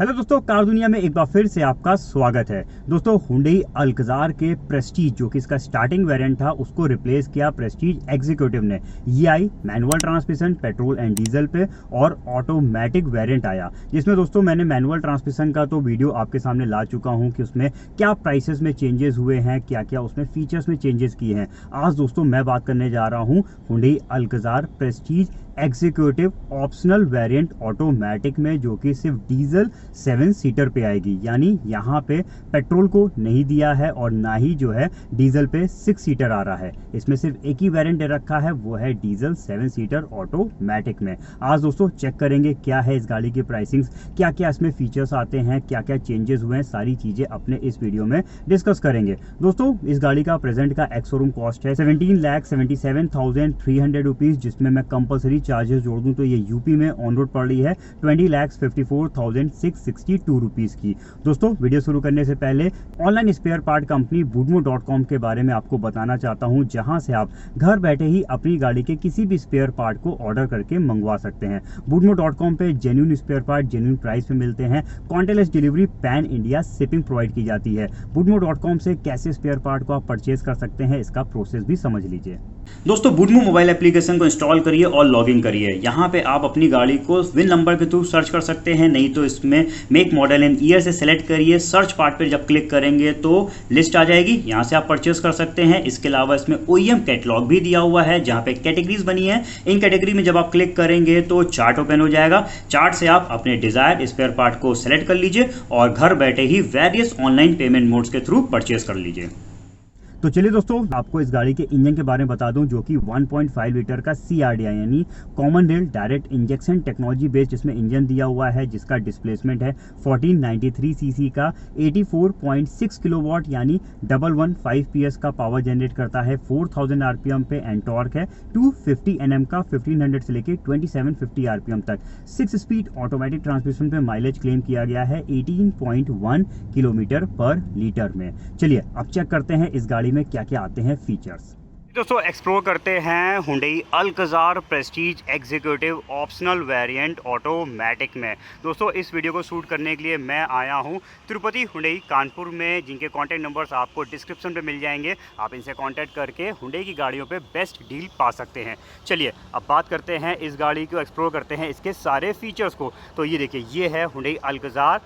Hello दोस्तों, car दुनिया में एक बार फिर से आपका स्वागत है। दोस्तों, हुंडई अल्कजार के प्रेस्टीज जो कि इसका स्टार्टिंग वेरिएंट था उसको रिप्लेस किया प्रेस्टीज एग्जीक्यूटिव ने। ये आई manual transmission, petrol and diesel पे और ऑटोमेटिक वेरिएंट आया, जिसमें दोस्तों मैंने मैनुअल ट्रांसमिशन का तो वीडियो आपके सामने ला चुका हूं कि उसमें क्या प्राइसेस में चेंजेस हुए हैं, क्या क्या उसमें फीचर्स में चेंजेस किए हैं। आज दोस्तों मैं बात करने जा रहा हूँ Hyundai Alcazar Prestige executive optional variant automatic में, जो कि सिर्फ डीजल 7 सीटर पे आएगी। यानी यहाँ पे पेट्रोल को नहीं दिया है और ना ही जो है डीजल पे 6 सीटर आ रहा है। इसमें सिर्फ एक ही वेरिएंट रखा है, वो है डीजल 7 सीटर ऑटोमेटिक में। आज दोस्तों चेक करेंगे क्या है इस गाड़ी की प्राइसिंग्स, क्या क्या इसमें फीचर्स आते हैं, क्या क्या चेंजेस हुए हैं, सारी चीजें अपने इस वीडियो में डिस्कस करेंगे। दोस्तों इस गाड़ी का प्रेजेंट का एक्स शोरूम कॉस्ट है 17,77,300 रुपीज, जिसमें मैं कंपल्सरी चार्जेस जोड़ दूं तो ये यूपी में ऑन रोड पड़ रही है 20,54,662 रुपीज की। दोस्तों वीडियो शुरू करने से पहले online spare part company budmo.com के बारे में आपको बताना चाहता हूं, जहां से आप घर बैठे ही अपनी गाड़ी के किसी भी स्पेयर पार्ट को ऑर्डर करके मंगवा सकते हैं। budmo.com पे genuine spare part genuine price पे मिलते हैं। Contactless delivery, pan India shipping provide की जाती है। budmo.com से कैसे स्पेयर पार्ट को आप परचेज कर सकते हैं, इसका प्रोसेस भी समझ लीजिए। दोस्तों बुडमो मोबाइल एप्लीकेशन को इंस्टॉल करिए और लॉगिन करिए। यहाँ पे आप अपनी गाड़ी को विन नंबर के थ्रू सर्च कर सकते हैं, नहीं तो इसमें मेक, मॉडल एंड ईयर से सेलेक्ट करिए। सर्च पार्ट पे जब क्लिक करेंगे तो लिस्ट आ जाएगी, यहाँ से आप परचेस कर सकते हैं। इसके अलावा इसमें OEM कैटलॉग भी दिया हुआ है, जहाँ पे कैटेगरीज बनी है। इन कैटेगरी में जब आप क्लिक करेंगे तो चार्ट ओपन हो जाएगा। चार्ट से आप अपने डिजायर स्पेयर पार्ट को सेलेक्ट कर लीजिए और घर बैठे ही वेरियस ऑनलाइन पेमेंट मोड्स के थ्रू परचेस कर लीजिए। तो चलिए दोस्तों आपको इस गाड़ी के इंजन के बारे में बता दूं, जो कि 1.5 लीटर का CRDI यानी common rail direct injection technology based इसमें इंजन दिया हुआ है, जिसका डिस्प्लेसमेंट है 1493 सीसी का। 84.6 किलोवाट यानी 115 PS का पावर जनरेट करता है। 4000 RPM पे एंड टॉर्क है 250 Nm का 1500 से लेके 2750 RPM तक। 6 स्पीड ऑटोमेटिक ट्रांसमिशन पे माइलेज क्लेम किया गया है 18.1 किलोमीटर पर लीटर में। चलिए अब चेक करते हैं इस गाड़ी में क्या क्या आते हैं फीचर्स। दोस्तों एक्सप्लोर करते हैं Hyundai Alcazar Prestige executive optional variant automatic में। दोस्तों इस वीडियो को शूट करने के लिए मैं आया हूं तिरुपति हुंडई कानपुर में, जिनके कॉन्टैक्ट नंबर्स आपको डिस्क्रिप्शन पे मिल जाएंगे। आप इनसे कॉन्टैक्ट करके हुंडई की गाड़ियों पे बेस्ट डील पा सकते हैं। चलिए अब बात करते हैं इस गाड़ी को, एक्सप्लोर करते हैं इसके सारे फीचर्स को। तो ये देखिए, ये है हुंडई अल्कजार,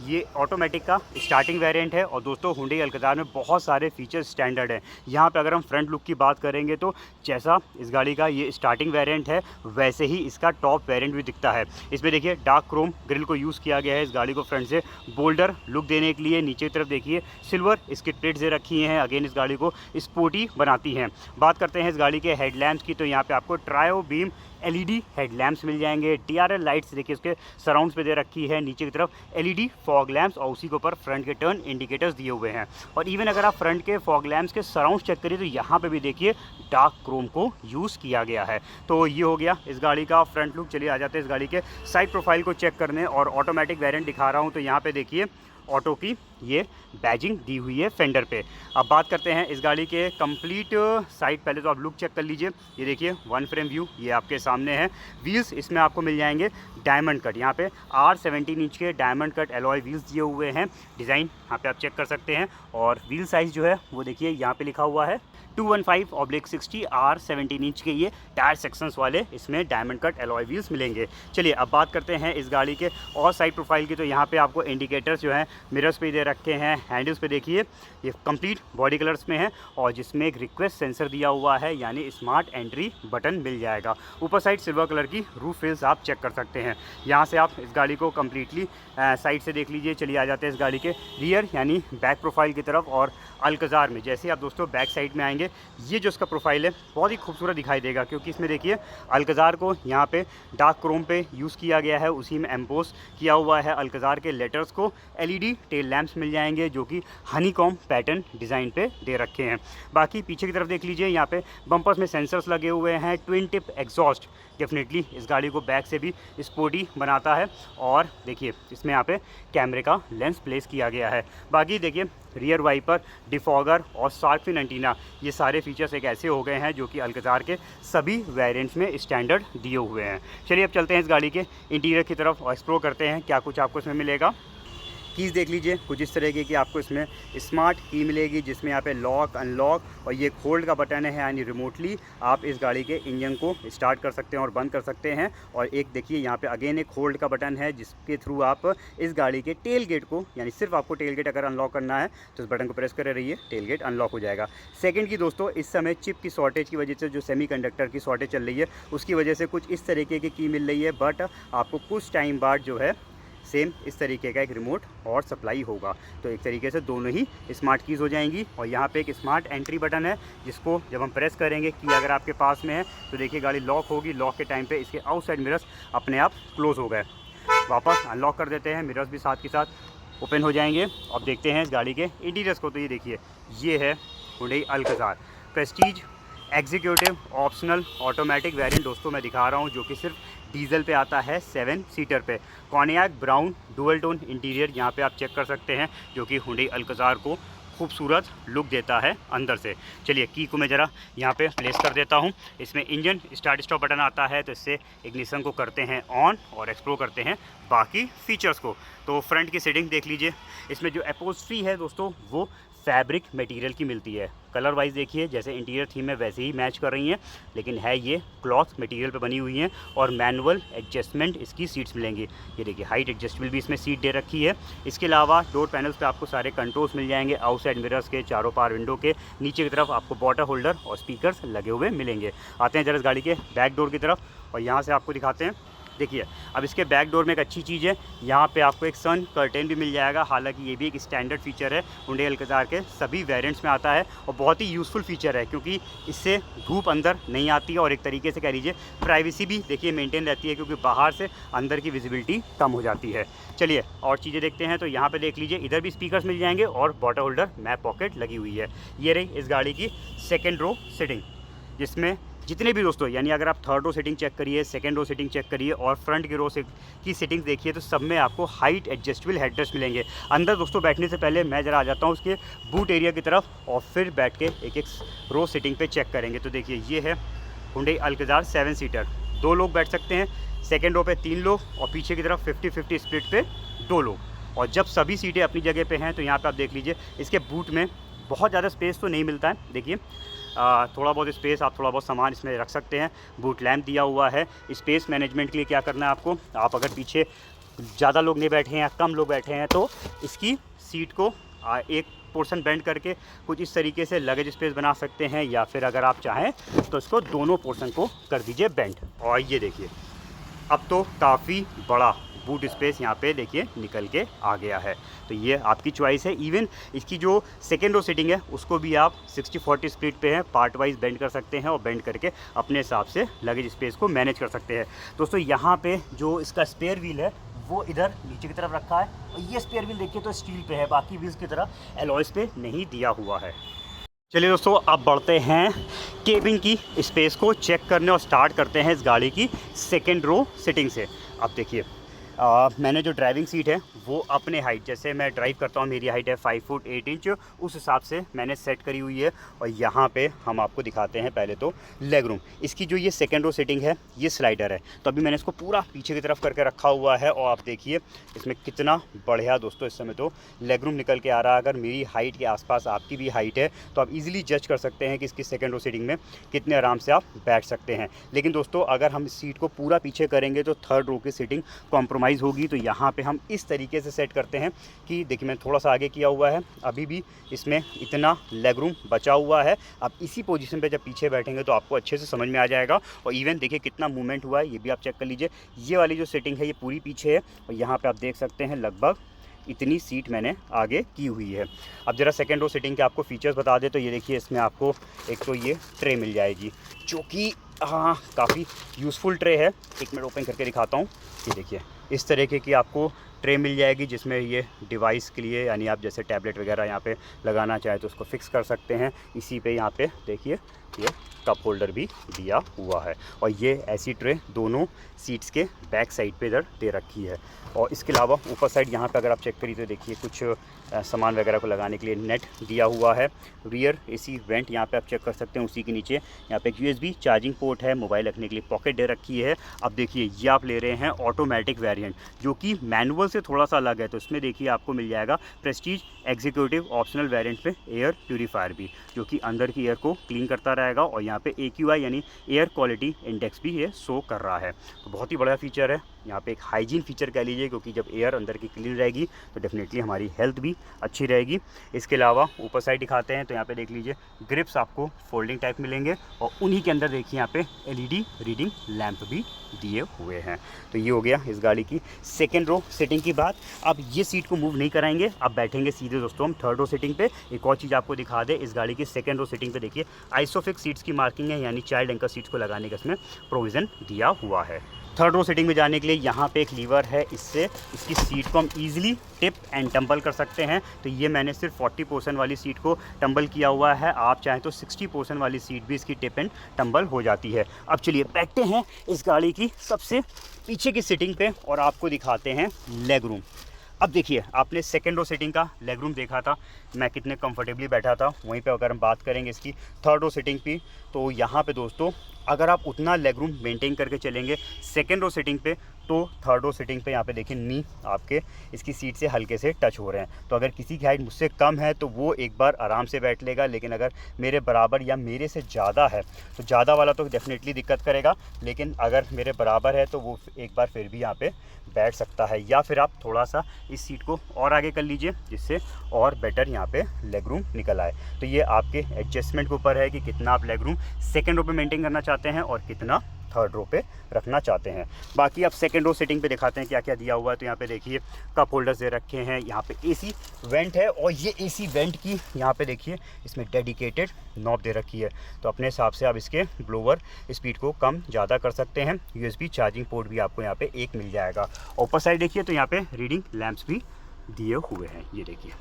ये ऑटोमेटिक का स्टार्टिंग वेरिएंट है। और दोस्तों हुंडई अल्कजार में बहुत सारे फीचर्स स्टैंडर्ड हैं। यहाँ पे अगर हम फ्रंट लुक की बात करेंगे तो जैसा इस गाड़ी का ये स्टार्टिंग वेरिएंट है, वैसे ही इसका टॉप वेरिएंट भी दिखता है। इसमें देखिए डार्क क्रोम ग्रिल को यूज़ किया गया है इस गाड़ी को फ्रंट से बोल्डर लुक देने के लिए। नीचे की तरफ देखिए सिल्वर स्किड प्लेट्स दे रखी हैं, अगेन इस गाड़ी को स्पोर्टी बनाती हैं। बात करते हैं इस गाड़ी के हेडलैम्प्स की, तो यहाँ पे आपको ट्रायो बीम LED हेडलैम्प्स मिल जाएंगे। TRL लाइट्स देखिए उसके सराउंड्स पे दे रखी है। नीचे की तरफ LED फॉग लैम्प्स और उसी के ऊपर फ्रंट के टर्न इंडिकेटर्स दिए हुए हैं। और इवन अगर आप फ्रंट के फॉग लैम्प्स के सराउंड्स चेक करिए तो यहाँ पे भी देखिए डार्क क्रोम को यूज़ किया गया है। तो ये हो गया इस गाड़ी का फ्रंट लुक। चलिए आ जाते हैं इस गाड़ी के साइड प्रोफाइल को चेक करने, और ऑटोमेटिक वेरिएंट दिखा रहा हूँ। तो यहाँ पे देखिए ऑटो की ये बैजिंग दी हुई है फेंडर पे। अब बात करते हैं इस गाड़ी के कंप्लीट साइड। पहले तो आप लुक चेक कर लीजिए, ये देखिए वन फ्रेम व्यू ये आपके सामने है। व्हील्स इसमें आपको मिल जाएंगे डायमंड कट, यहाँ पे R17 इंच के डायमंड कट एलॉय व्हील्स दिए हुए हैं। डिज़ाइन यहाँ पे आप चेक कर सकते हैं। और व्हील साइज़ जो है वो देखिए यहाँ पे लिखा हुआ है 215/60 R17 इंच के ये टायर सेक्शंस वाले इसमें डायमंड कट एलॉय व्हील्स मिलेंगे। चलिए अब बात करते हैं इस गाड़ी के और साइड प्रोफाइल की। तो यहाँ पे आपको इंडिकेटर्स जो हैं मिरर्स पे दे रखे हैं। हैंडल्स पे देखिए ये कंप्लीट बॉडी कलर्स में है, और जिसमें एक रिक्वेस्ट सेंसर दिया हुआ है, यानी स्मार्ट एंट्री बटन मिल जाएगा। ऊपर साइड सिल्वर कलर की रूफ रेल्स आप चेक कर सकते हैं। यहाँ से आप इस गाड़ी को कम्प्लीटली साइड से देख लीजिए। चलिए आ जाते हैं इस गाड़ी के रियर यानी बैक प्रोफाइल की तरफ। और अल्कजार में जैसे आप दोस्तों बैक साइड में आएंगे, ये जो इसका प्रोफाइल है बहुत ही खूबसूरत दिखाई देगा, क्योंकि इसमें देखिए अल्कजार को यहाँ पे डार्क क्रोम पे यूज़ किया गया है, उसी में एम्पोस किया हुआ है। अल्कजार के लेटर्स को LED टेल लैंप्स मिल जाएंगे, जो कि हनीकॉम पैटर्न डिज़ाइन पे दे रखे हैं। बाकी पीछे की तरफ देख लीजिए, यहाँ पे बम्पर्स में सेंसर्स लगे हुए हैं। ट्विन टिप एग्जॉस्ट डेफिनेटली इस गाड़ी को बैक से भी स्पोर्टी बनाता है। और देखिए इसमें यहाँ पे कैमरे का लेंस प्लेस किया गया है। बाकी देखिए रियर वाइपर, डिफॉगर और शार्क फिन एंटीना, ये सारे फीचर्स एक ऐसे हो गए हैं जो कि अल्कजार के सभी वेरिएंट्स में स्टैंडर्ड दिए हुए हैं। चलिए अब चलते हैं इस गाड़ी के इंटीरियर की तरफ और एक्सप्लोर करते हैं क्या कुछ आपको इसमें मिलेगा। कीज़ देख लीजिए कुछ इस तरह की आपको इसमें स्मार्ट की मिलेगी, जिसमें यहाँ पे लॉक, अनलॉक और ये होल्ड का बटन है, यानी रिमोटली आप इस गाड़ी के इंजन को स्टार्ट कर सकते हैं और बंद कर सकते हैं। और एक देखिए यहाँ पे अगेन एक होल्ड का बटन है, जिसके थ्रू आप इस गाड़ी के टेल गेट को, यानी सिर्फ आपको टेल गेट अगर अनलॉक करना है तो इस बटन को प्रेस करे रहिए, टेल गेट अनलॉक हो जाएगा। सेकेंड की दोस्तों, इस समय चिप की शॉर्टेज की वजह से, जो सेमीकंडक्टर की शॉर्टेज चल रही है उसकी वजह से कुछ इस तरीके की मिल रही है, बट आपको कुछ टाइम बाद जो है सेम इस तरीके का एक रिमोट और सप्लाई होगा। तो एक तरीके से दोनों ही स्मार्ट कीज़ हो जाएंगी। और यहाँ पे एक स्मार्ट एंट्री बटन है, जिसको जब हम प्रेस करेंगे, की अगर आपके पास में है तो देखिए गाड़ी लॉक होगी। लॉक के टाइम पे इसके आउटसाइड मिरर्स अपने आप क्लोज़ हो गए। वापस अनलॉक कर देते हैं, मिरर्स भी साथ के साथ ओपन हो जाएंगे। अब देखते हैं इस गाड़ी के इंटीरियर्स को। तो ये देखिए, ये है Hyundai Alcazar Prestige executive optional automatic variant दोस्तों मैं दिखा रहा हूँ, जो कि सिर्फ डीजल पे आता है 7 सीटर पे। कॉन्याक ब्राउन डुअल टोन इंटीरियर यहाँ पे आप चेक कर सकते हैं, जो कि हुंडई अल्कजार को खूबसूरत लुक देता है अंदर से। चलिए की को मैं ज़रा यहाँ पे प्लेस कर देता हूँ। इसमें इंजन स्टार्ट स्टॉप बटन आता है, तो इससे इग्निशन को करते हैं ऑन और एक्सप्लोर करते हैं बाकी फीचर्स को। तो फ्रंट की सीटिंग देख लीजिए, इसमें जो अपहोल्स्ट्री है दोस्तों वो फैब्रिक मटेरियल की मिलती है। कलर वाइज देखिए जैसे इंटीरियर थीम में वैसे ही मैच कर रही हैं, लेकिन है ये क्लॉथ मटेरियल पे बनी हुई हैं। और मैनुअल एडजस्टमेंट इसकी सीट्स मिलेंगी। ये देखिए हाइट एडजस्टेबल भी इसमें सीट दे रखी है। इसके अलावा डोर पैनल्स पे आपको सारे कंट्रोल्स मिल जाएंगे, आउटसाइड मिरर्स के, चारों पार विंडो के। नीचे की तरफ आपको वाटर होल्डर और स्पीकर्स लगे हुए मिलेंगे। आते हैं जरा इस गाड़ी के बैक डोर की तरफ और यहाँ से आपको दिखाते हैं। देखिए अब इसके बैक डोर में एक अच्छी चीज़ है, यहाँ पे आपको एक सन कर्टेन भी मिल जाएगा। हालांकि ये भी एक स्टैंडर्ड फीचर है, हुंडई अल्कजार के सभी वेरिएंट्स में आता है और बहुत ही यूज़फुल फीचर है, क्योंकि इससे धूप अंदर नहीं आती है और एक तरीके से कह लीजिए प्राइवेसी भी देखिए मेंटेन रहती है, क्योंकि बाहर से अंदर की विजिबिलिटी कम हो जाती है। चलिए और चीज़ें देखते हैं। तो यहाँ पर देख लीजिए इधर भी स्पीकर्स मिल जाएंगे और वाटर होल्डर मैप पॉकेट लगी हुई है। ये रही इस गाड़ी की सेकेंड रो सीटिंग, जिसमें जितने भी दोस्तों, यानी अगर आप थर्ड रो सीटिंग चेक करिए, सेकंड रो सीटिंग चेक करिए और फ्रंट की रो की सीटिंग देखिए, तो सब में आपको हाइट एडजस्टेबल हेडरेस्ट मिलेंगे। अंदर दोस्तों बैठने से पहले मैं ज़रा आ जाता हूँ उसके बूट एरिया की तरफ और फिर बैठ के एक एक रो सीटिंग पे चेक करेंगे। तो देखिए ये है हुंडई अल्कजार 7 सीटर, 2 लोग बैठ सकते हैं। सेकेंड रो पे 3 लोग और पीछे की तरफ 50-50 स्प्लिट पे 2 लोग। और जब सभी सीटें अपनी जगह पे हैं तो यहाँ पे आप देख लीजिए इसके बूट में बहुत ज़्यादा स्पेस तो नहीं मिलता है। देखिए थोड़ा बहुत स्पेस, आप थोड़ा बहुत सामान इसमें रख सकते हैं। बूट लैम्प दिया हुआ है। स्पेस मैनेजमेंट के लिए क्या करना है आपको, आप अगर पीछे ज़्यादा लोग नहीं बैठे हैं या कम लोग बैठे हैं तो इसकी सीट को एक पोर्शन बेंड करके कुछ इस तरीके से लगेज स्पेस बना सकते हैं, या फिर अगर आप चाहें तो इसको दोनों पोर्शन को कर दीजिए बेंड। और ये देखिए अब तो काफ़ी बड़ा बूट स्पेस यहाँ पे देखिए निकल के आ गया है। तो ये आपकी चॉइस है। इवन इसकी जो सेकेंड रो सीटिंग है उसको भी आप 60-40 स्प्लिट पे है, पार्ट वाइज बेंड कर सकते हैं और बेंड करके अपने हिसाब से लगेज स्पेस को मैनेज कर सकते हैं। दोस्तों यहाँ पे जो इसका स्पेयर व्हील है वो इधर नीचे की तरफ रखा है और ये स्पेयर व्हील देखिए तो स्टील पे है, बाकी व्हील्स की तरह एलॉयज पे नहीं दिया हुआ है। चलिए दोस्तों अब बढ़ते हैं केबिन की स्पेस को चेक करने और स्टार्ट करते हैं इस गाड़ी की सेकेंड रो सीटिंग से। अब देखिए मैंने जो ड्राइविंग सीट है वो अपने हाइट, जैसे मैं ड्राइव करता हूँ मेरी हाइट है 5 फुट 8 इंच, उस हिसाब से मैंने सेट करी हुई है। और यहाँ पे हम आपको दिखाते हैं पहले तो लेग रूम। इसकी जो ये सेकेंड रो सीटिंग है ये स्लाइडर है, तो अभी मैंने इसको पूरा पीछे की तरफ करके रखा हुआ है और आप देखिए इसमें कितना बढ़िया दोस्तों इस समय तो लेग रूम निकल के आ रहा है। अगर मेरी हाइट के आसपास आपकी भी हाइट है तो आप इजीली जज कर सकते हैं कि इसकी सेकेंड रो सीटिंग में कितने आराम से आप बैठ सकते हैं। लेकिन दोस्तों अगर हम इस सीट को पूरा पीछे करेंगे तो थर्ड रो की सीटिंग कॉम्प्रोमाइज़ होगी। तो यहाँ पे हम इस तरीके से सेट करते हैं कि देखिए मैंने थोड़ा सा आगे किया हुआ है, अभी भी इसमें इतना लेग रूम बचा हुआ है। आप इसी पोजीशन पे जब पीछे बैठेंगे तो आपको अच्छे से समझ में आ जाएगा। और इवन देखिए कितना मूवमेंट हुआ है ये भी आप चेक कर लीजिए। ये वाली जो सेटिंग है ये पूरी पीछे है और यहाँ पे आप देख सकते हैं लगभग इतनी सीट मैंने आगे की हुई है। अब ज़रा सेकेंड रो सीटिंग के आपको फीचर्स बता दें तो ये देखिए इसमें आपको एक तो ये ट्रे मिल जाएगी जो कि काफ़ी यूज़फुल ट्रे है। एक मिनट ओपन करके दिखाता हूँ। ये देखिए इस तरीके की आपको ट्रे मिल जाएगी जिसमें ये डिवाइस के लिए, यानी आप जैसे टैबलेट वगैरह यहाँ पे लगाना चाहें तो उसको फिक्स कर सकते हैं। इसी पे यहाँ पे देखिए ये कप होल्डर भी दिया हुआ है, और ये ऐसी ट्रे दोनों सीट्स के बैक साइड पे इधर दे रखी है। और इसके अलावा ऊपर साइड यहाँ पे अगर आप चेक करिए तो देखिए कुछ सामान वगैरह को लगाने के लिए नेट दिया हुआ है। रियर एसी वेंट यहाँ पे आप चेक कर सकते हैं। उसी के नीचे यहाँ पे एक USB चार्जिंग पोर्ट है, मोबाइल रखने के लिए पॉकेट दे रखी है। अब देखिए ये आप ले रहे हैं ऑटोमेटिक वेरिएंट, जो कि मैनुअल से थोड़ा सा अलग है। तो इसमें देखिए आपको मिल जाएगा प्रेस्टीज एग्जीक्यूटिव ऑप्शनल वेरिएंट पे एयर प्यूरीफायर भी, जो कि अंदर की एयर को क्लीन करता रहेगा। और यहाँ पे AQI यानी एयर क्वालिटी इंडेक्स भी ये शो कर रहा है। तो बहुत ही बड़ा फीचर है। यहाँ पे एक हाइजीन फीचर कह लीजिए, क्योंकि जब एयर अंदर की क्लीन रहेगी तो डेफिनेटली हमारी हेल्थ भी अच्छी रहेगी। इसके अलावा ऊपर साइड दिखाते हैं तो यहाँ पे देख लीजिए ग्रिप्स आपको फोल्डिंग टाइप मिलेंगे, और उन्हीं के अंदर देखिए यहाँ पे LED रीडिंग लैंप भी दिए हुए हैं। तो ये हो गया इस गाड़ी की सेकेंड रो सीटिंग की बात। अब ये सीट को मूव नहीं कराएंगे, अब बैठेंगे सीधे दोस्तों हम थर्ड रो सीटिंग पे। एक और चीज़ आपको दिखा दे, इस गाड़ी की सेकेंड रो सीटिंग पे देखिए आइसोफिक्स सीट्स की मार्किंग है, यानी चाइल्ड एंकर सीट्स को लगाने का इसमें प्रोविज़न दिया हुआ है। थर्ड रो सीटिंग में जाने के लिए यहाँ पे एक लीवर है, इससे इसकी सीट को हम ईजिली टिप एंड टम्बल कर सकते हैं। तो ये मैंने सिर्फ 40% वाली सीट को टम्बल किया हुआ है, आप चाहें तो 60% वाली सीट भी इसकी टिप एंड टम्बल हो जाती है। अब चलिए बैठते हैं इस गाड़ी की सबसे पीछे की सीटिंग पे और आपको दिखाते हैं लेग रूम। अब देखिए आपने सेकेंड रो सीटिंग का लेग रूम देखा था, मैं कितने कंफर्टेबली बैठा था। वहीं पे अगर हम बात करेंगे इसकी थर्ड रो सीटिंग की, तो यहाँ पे दोस्तों अगर आप उतना लेग रूम मेंटेन करके चलेंगे सेकेंड रो सीटिंग पे, तो थर्ड रो सीटिंग पे यहाँ पे देखिए नी आपके इसकी सीट से हल्के से टच हो रहे हैं। तो अगर किसी की हाइट मुझसे कम है तो वो एक बार आराम से बैठ लेगा, लेकिन अगर मेरे बराबर या मेरे से ज़्यादा है तो ज़्यादा वाला तो डेफिनेटली दिक्कत करेगा, लेकिन अगर मेरे बराबर है तो वो एक बार फिर भी यहाँ पे बैठ सकता है। या फिर आप थोड़ा सा इस सीट को और आगे कर लीजिए, जिससे और बेटर यहाँ पे लेग रूम निकल आए। तो ये आपके एडजस्टमेंट के ऊपर है कि कितना आप लेग रूम सेकेंड रो पे मेंटेन करना चाहते हैं और कितना थर्ड रो पे रखना चाहते हैं। बाकी आप सेकेंड रो सीटिंग पे दिखाते हैं क्या क्या दिया हुआ है। तो यहाँ पे देखिए कप होल्डर्स दे रखे हैं, यहाँ पे AC वेंट है, और ये AC वेंट की यहाँ पे देखिए इसमें डेडिकेटेड नॉब दे रखी है। तो अपने हिसाब से आप इसके ब्लोअर स्पीड को कम ज़्यादा कर सकते हैं। USB चार्जिंग पोर्ट भी आपको यहाँ पे एक मिल जाएगा। ऊपर साइड देखिए तो यहाँ पे रीडिंग लैंप्स भी दिए हुए हैं, ये देखिए।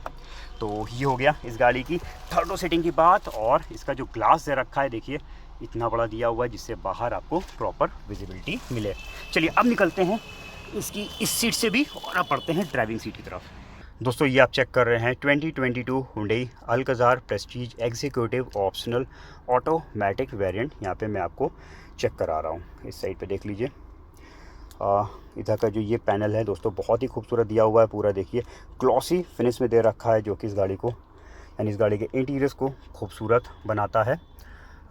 तो ये हो गया इस गाड़ी की थर्ड रो सीटिंग की बात। और इसका जो ग्लास दे रखा है देखिए इतना बड़ा दिया हुआ है, जिससे बाहर आपको प्रॉपर विजिबिलिटी मिले। चलिए अब निकलते हैं इसकी इस सीट से भी और अब बढ़ते हैं ड्राइविंग सीट की तरफ। दोस्तों ये आप चेक कर रहे हैं 2022 Hyundai Alcazar Prestige executive optional automatic variant. यहाँ पे मैं आपको चेक करा रहा हूँ, इस साइड पे देख लीजिए। इधर का जो ये पैनल है दोस्तों बहुत ही खूबसूरत दिया हुआ है, पूरा देखिए ग्लॉसी फिनिश में दे रखा है, जो कि इस गाड़ी को यानी इस गाड़ी के इंटीरियर्स को खूबसूरत बनाता है।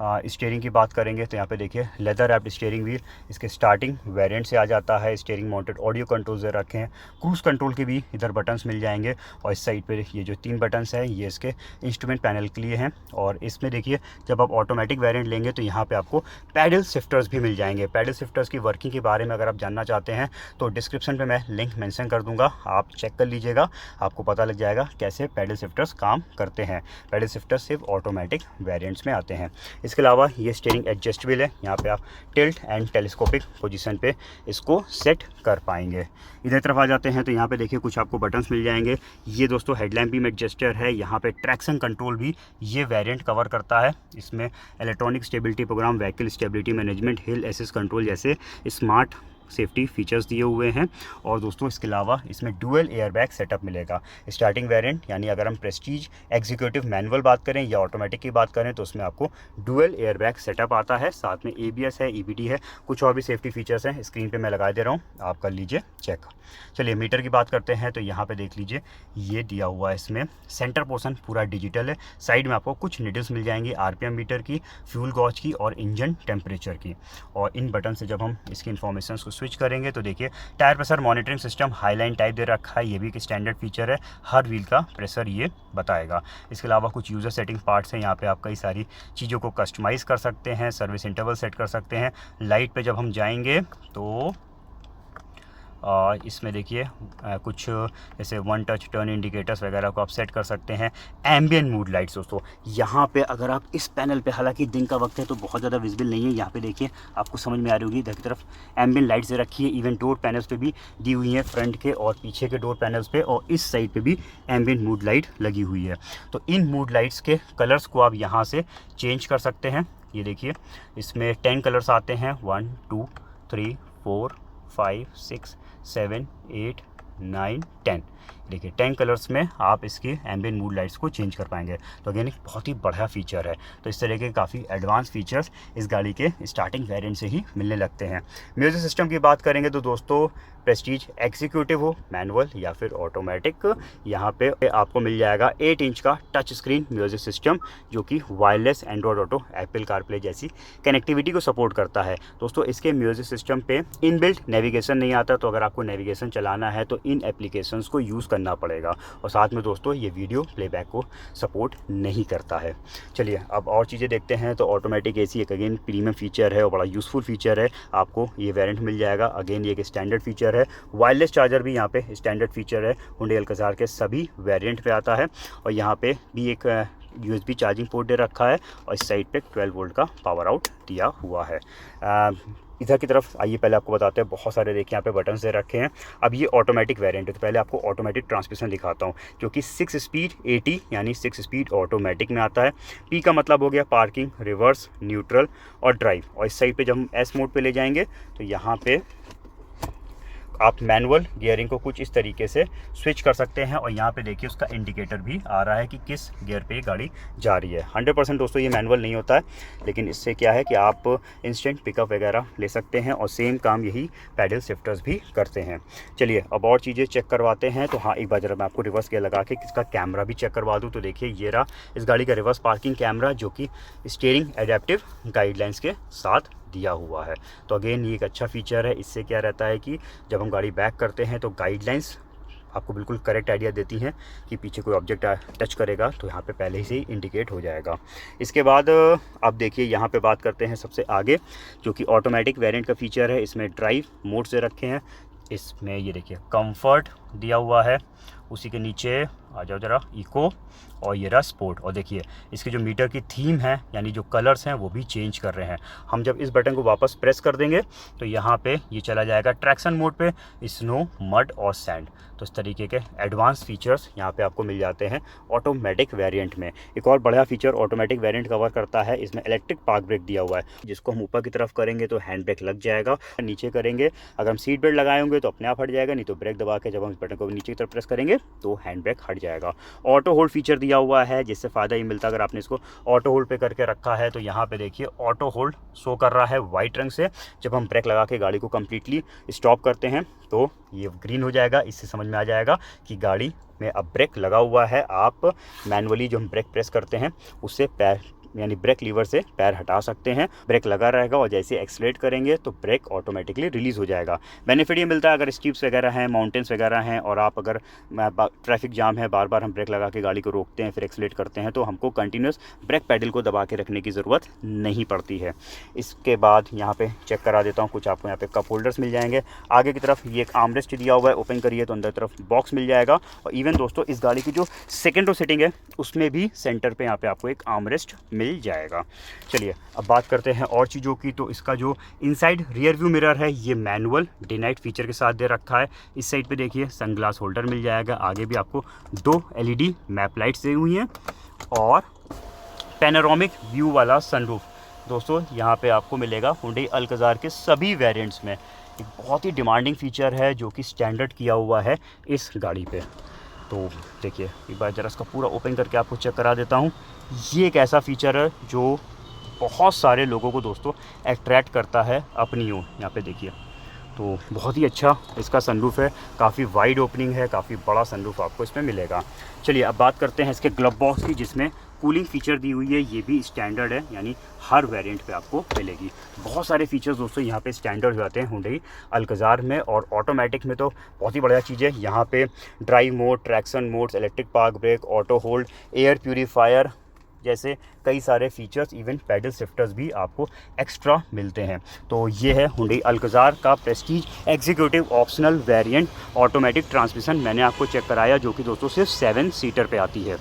स्टीयरिंग की बात करेंगे तो यहाँ पे देखिए लेदर रैप्ड स्टीयरिंग व्हील इसके स्टार्टिंग वेरिएंट से आ जाता है। स्टीयरिंग माउंटेड ऑडियो कंट्रोल्स दे रखे हैं, क्रूज़ कंट्रोल के भी इधर बटन्स मिल जाएंगे। और इस साइड पे ये जो 3 बटन्स हैं ये इसके इंस्ट्रूमेंट पैनल के लिए हैं। और इसमें देखिए जब आप ऑटोमेटिक वेरिएंट लेंगे तो यहाँ पर आपको पैडल शिफ्टर्स भी मिल जाएंगे। पैडल शिफ्टर्स की वर्किंग के बारे में अगर आप जानना चाहते हैं तो डिस्क्रिप्शन पर मैं लिंक मैंशन कर दूँगा, आप चेक कर लीजिएगा, आपको पता लग जाएगा कैसे पैडल शिफ्टर्स काम करते हैं। पैडल शिफ्टर्स सिर्फ ऑटोमेटिक वेरिएंट्स में आते हैं। इसके अलावा ये स्टीयरिंग एडजस्टेबल है, यहाँ पे आप टिल्ट एंड टेलीस्कोपिक पोजीशन पे इसको सेट कर पाएंगे। इधर तरफ आ जाते हैं तो यहाँ पे देखिए कुछ आपको बटन्स मिल जाएंगे। ये दोस्तों हेडलैम्प बीम एडजस्टर है, यहाँ पे ट्रैक्शन कंट्रोल भी ये वेरिएंट कवर करता है। इसमें electronic stability program, vehicle stability management, hill assist control जैसे स्मार्ट सेफ्टी फीचर्स दिए हुए हैं। और दोस्तों इसके अलावा इसमें डुअल एयरबैग सेटअप मिलेगा। स्टार्टिंग वेरिएंट यानी अगर हम प्रेस्टीज एग्जीक्यूटिव मैनुअल बात करें या ऑटोमेटिक की बात करें तो उसमें आपको डुअल एयरबैग सेटअप आता है, साथ में ABS है, EBD है, कुछ और भी सेफ्टी फीचर्स हैं। स्क्रीन पे मैं लगा दे रहा हूँ, आप कर लीजिए चेक। चलिए मीटर की बात करते हैं तो यहाँ पे देख लीजिए ये दिया हुआ है, इसमें सेंटर पोर्शन पूरा डिजिटल है। साइड में आपको कुछ नीडल्स मिल जाएंगी RPM मीटर की, फ्यूल गॉज की और इंजन टेम्परेचर की। और इन बटन से जब हम इसकी इन्फॉर्मेशन को स्विच करेंगे तो देखिए tyre pressure monitoring system highline type दे रखा है, ये भी एक स्टैंडर्ड फीचर है, हर व्हील का प्रेशर ये बताएगा। इसके अलावा कुछ यूज़र सेटिंग पार्ट्स हैं, यहाँ पे आप कई सारी चीज़ों को कस्टमाइज़ कर सकते हैं, सर्विस इंटरवल सेट कर सकते हैं। लाइट पे जब हम जाएंगे तो इसमें देखिए कुछ जैसे वन टच टर्न इंडिकेटर्स वगैरह को आप सेट कर सकते हैं। एम्बियंट मूड लाइट्स दोस्तों, यहाँ पे अगर आप इस पैनल पे, हालांकि दिन का वक्त है तो बहुत ज़्यादा विजिबल नहीं है, यहाँ पे देखिए आपको समझ में आ रही होगी, इधर की तरफ एम्बियंट लाइट्स दे रखी है। इवन डोर पैनल्स पे भी दी हुई है, फ्रंट के और पीछे के डोर पैनल्स पे, और इस साइड पे भी एम्बियंट मूड लाइट लगी हुई है। तो इन मूड लाइट्स के कलर्स को आप यहाँ से चेंज कर सकते हैं। ये देखिए इसमें 10 कलर्स आते हैं, 1 2 3 4 5 6 7 8 9 10। देखिए 10 कलर्स में आप इसकी एम्बियंट मूड लाइट्स को चेंज कर पाएंगे। तो अगेन एक बहुत ही बढ़िया फीचर है। तो इस तरह के काफ़ी एडवांस फीचर्स इस गाड़ी के स्टार्टिंग वेरिएंट से ही मिलने लगते हैं। म्यूजिक सिस्टम की बात करेंगे तो दोस्तों प्रेस्टीज एग्जीक्यूटिव हो, मैनुअल या फिर ऑटोमेटिक, यहाँ पे आपको मिल जाएगा 8 इंच का टच स्क्रीन म्यूजिक सिस्टम, जो कि wireless Android auto, Apple CarPlay जैसी कनेक्टिविटी को सपोर्ट करता है। दोस्तों इसके म्यूजिक सिस्टम पे इनबिल्ट नेविगेशन नहीं आता, तो अगर आपको नेविगेशन चलाना है तो इन एप्लीकेशंस को यूज़ करना पड़ेगा। और साथ में दोस्तों ये वीडियो प्लेबैक को सपोर्ट नहीं करता है। चलिए अब और चीज़ें देखते हैं। तो ऑटोमेटिक एसी एक अगेन प्रीमियम फीचर है और बड़ा यूज़फुल फीचर है, आपको ये वेरिएंट मिल जाएगा। अगेन ये एक स्टैंडर्ड फीचर है। वायरलेस चार्जर भी यहाँ पे स्टैंडर्ड फीचर है, हुंडई अल्काज़ार के सभी वेरिएंट पे आता है। और यहाँ पे भी एक USB चार्जिंग पोर्ट दे रखा है, और इस साइड पे 12 वोल्ट का पावर आउट दिया हुआ है। इधर की तरफ आइए, पहले आपको बताते हैं, बहुत सारे देखिए यहाँ पे बटन्स दे रखे हैं। अब ये ऑटोमेटिक वेरिएंट है, तो पहले आपको ऑटोमेटिक ट्रांसमिशन दिखाता हूँ, जो कि 6 स्पीड AT यानी 6 स्पीड ऑटोमेटिक में आता है। P का मतलब हो गया पार्किंग, रिवर्स, न्यूट्रल और ड्राइव। और इस साइड पे जब हम S मोड पे ले जाएंगे तो यहाँ पे आप मैनुअल गियरिंग को कुछ इस तरीके से स्विच कर सकते हैं। और यहाँ पे देखिए उसका इंडिकेटर भी आ रहा है कि किस गियर पे गाड़ी जा रही है। 100% दोस्तों ये मैनुअल नहीं होता है, लेकिन इससे क्या है कि आप इंस्टेंट पिकअप वगैरह ले सकते हैं, और सेम काम यही पैडल शिफ्टर्स भी करते हैं। चलिए अब और चीज़ें चेक करवाते हैं। तो हाँ, एक बार जरा मैं आपको रिवर्स गियर लगा के इसका कैमरा भी चेक करवा दूँ। तो देखिए ये रहा इस गाड़ी का रिवर्स पार्किंग कैमरा, जो कि स्टीयरिंग एडेप्टिव गाइडलाइंस के साथ दिया हुआ है। तो अगेन ये एक अच्छा फीचर है। इससे क्या रहता है कि जब हम गाड़ी बैक करते हैं तो गाइडलाइंस आपको बिल्कुल करेक्ट आइडिया देती हैं कि पीछे कोई ऑब्जेक्ट टच करेगा तो यहाँ पे पहले से ही इंडिकेट हो जाएगा। इसके बाद आप देखिए यहाँ पे बात करते हैं सबसे आगे, जो कि ऑटोमेटिक वेरिएंट का फीचर है। इसमें ड्राइव मोड से रखे हैं, इसमें ये देखिए कंफर्ट दिया हुआ है, उसी के नीचे आ जाओ ज़रा इको, और ये रहा स्पोर्ट। और देखिए इसके जो मीटर की थीम है यानी जो कलर्स हैं वो भी चेंज कर रहे हैं। हम जब इस बटन को वापस प्रेस कर देंगे तो यहाँ पे ये चला जाएगा ट्रैक्शन मोड पे, स्नो, मड और सैंड। तो इस तरीके के एडवांस फीचर्स यहाँ पे आपको मिल जाते हैं ऑटोमेटिक वेरिएंट में। एक और बढ़िया फीचर ऑटोमेटिक वेरिएंट कवर करता है, इसमें इलेक्ट्रिक पार्क ब्रेक दिया हुआ है, जिसको हम ऊपर की तरफ करेंगे तो हैंड ब्रेक लग जाएगा, नीचे करेंगे अगर हम सीट बेल्ट लगाए होंगे तो अपने आप हट जाएगा, नहीं तो ब्रेक दबा के जब हम इस बटन को नीचे की तरफ प्रेस करेंगे तो हैंड ब्रेक हट जाएगा। ऑटो होल्ड फीचर दिया हुआ है, जिससे फ़ायदा ये मिलता है अगर आपने इसको ऑटो होल्ड पे करके रखा है तो यहाँ पे देखिए ऑटो होल्ड शो कर रहा है वाइट रंग से। जब हम ब्रेक लगा के गाड़ी को कम्प्लीटली स्टॉप करते हैं तो ये ग्रीन हो जाएगा। इससे समझ में आ जाएगा कि गाड़ी में अब ब्रेक लगा हुआ है। आप मैनुअली जो हम ब्रेक प्रेस करते हैं उससे पैर यानी ब्रेक लीवर से पैर हटा सकते हैं, ब्रेक लगा रहेगा, और जैसे एक्सलेट करेंगे तो ब्रेक ऑटोमेटिकली रिलीज़ हो जाएगा। बेनिफिट ये मिलता है अगर स्टीप्स वगैरह हैं, माउंटेन्स वगैरह हैं, और आप अगर ट्रैफिक जाम है, बार बार हम ब्रेक लगा के गाड़ी को रोकते हैं फिर एक्सलेट करते हैं, तो हमको कंटिन्यूस ब्रेक पैडल को दबा के रखने की ज़रूरत नहीं पड़ती है। इसके बाद यहाँ पे चेक करा देता हूँ, कुछ आपको यहाँ पे कप होल्डर्स मिल जाएंगे। आगे की तरफ ये एक आर्मरेस्ट दिया हुआ है, ओपन करिए तो अंदर तरफ बॉक्स मिल जाएगा। और इवन दोस्तों इस गाड़ी की जो सेकेंड रो सीटिंग है उसमें भी सेंटर पे यहाँ पे आपको एक आर्मरेस्ट मिल जाएगा। चलिए अब बात करते हैं और चीज़ों की। तो इसका जो इनसाइड रियर व्यू मिरर है ये मैनुअल डे नाइट फीचर के साथ दे रखा है। इस साइड पे देखिए सनग्लास होल्डर मिल जाएगा। आगे भी आपको 2 LED मैप लाइट्स दी हुई हैं, और पैनोरामिक व्यू वाला सनरूफ दोस्तों यहाँ पे आपको मिलेगा हुंडई अल्काज़ार के सभी वेरिएंट्स में। एक बहुत ही डिमांडिंग फीचर है जो कि स्टैंडर्ड किया हुआ है इस गाड़ी पे। तो देखिए एक बार ज़रा इसका पूरा ओपन करके आपको चेक करा देता हूँ। ये एक ऐसा फीचर है जो बहुत सारे लोगों को दोस्तों अट्रैक्ट करता है अपनी ओर। यहाँ पे देखिए तो बहुत ही अच्छा इसका सनरूफ है, काफ़ी वाइड ओपनिंग है, काफ़ी बड़ा सनरूफ आपको इसमें मिलेगा। चलिए अब बात करते हैं इसके ग्लव बॉक्स की, जिसमें कूलिंग फीचर दी हुई है। ये भी स्टैंडर्ड है, यानी हर वेरिएंट पे आपको मिलेगी। बहुत सारे फीचर्स दोस्तों यहाँ पे स्टैंडर्ड हो जाते हैं हुंडई अल्काज़ार में। और ऑटोमेटिक में तो बहुत ही बढ़िया चीज़ है। यहाँ पे drive mode, traction modes, electric park brake, auto hold, air purifier, जैसे कई सारे फीचर्स, इवन पैडल शिफ्टर्स भी आपको एक्स्ट्रा मिलते हैं। तो ये है हुंडई अल्कज़ार का Prestige executive optional variant automatic transmission. मैंने आपको चेक कराया, जो कि दोस्तों सिर्फ 7 सीटर पे आती है।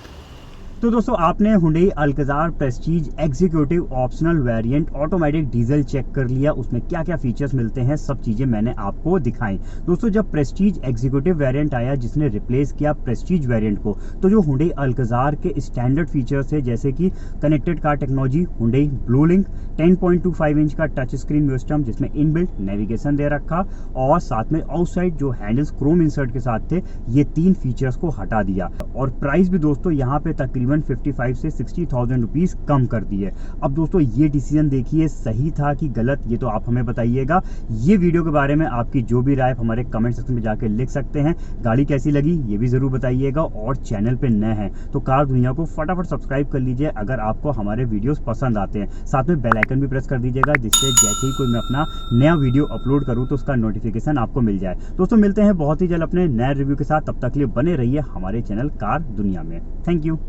तो दोस्तों आपने Hyundai Alcazar Prestige executive optional variant automatic diesel check कर लिया। उसमें क्या क्या फीचर्स मिलते हैं, सब चीज़ें मैंने आपको दिखाई। दोस्तों जब प्रेस्टीज एग्जीक्यूटिव वेरिएंट आया, जिसने रिप्लेस किया प्रेस्टीज वेरिएंट को, तो जो हुंडई अल्कज़ार के स्टैंडर्ड फीचर्स है, जैसे कि connected car technology, Hyundai blue link, 10.25 inch का टच स्क्रीन सिस्टम जिसमें इनबिल्ट नेविगेशन दे रखा, और साथ में आउटसाइड जो हैंडल्स क्रोम इंसर्ट के साथ थे, ये 3 फीचर्स को हटा दिया। और प्राइस भी दोस्तों यहाँ पे तकरीबन 55 से 60,000 रुपीज कम कर दिए। अब दोस्तों ये डिसीजन देखिए सही था कि गलत, ये तो आप हमें बताइएगा। ये वीडियो के बारे में आपकी जो भी राय हमारे कमेंट सेक्शन में जाके लिख सकते हैं। गाड़ी कैसी लगी ये भी जरूर बताइएगा, और चैनल पे नए हैं तो कार दुनिया को फटाफट सब्सक्राइब कर लीजिए अगर आपको हमारे वीडियोस पसंद आते हैं। साथ में बेल आइकन भी प्रेस कर दीजिएगा, जिससे जैसे ही कोई मैं अपना नया वीडियो अपलोड करूँ तो उसका नोटिफिकेशन आपको मिल जाए। दोस्तों मिलते हैं बहुत ही जल्द अपने नए रिव्यू के साथ, तब तक के लिए बने रहिए हमारे चैनल कार दुनिया में। Thank you.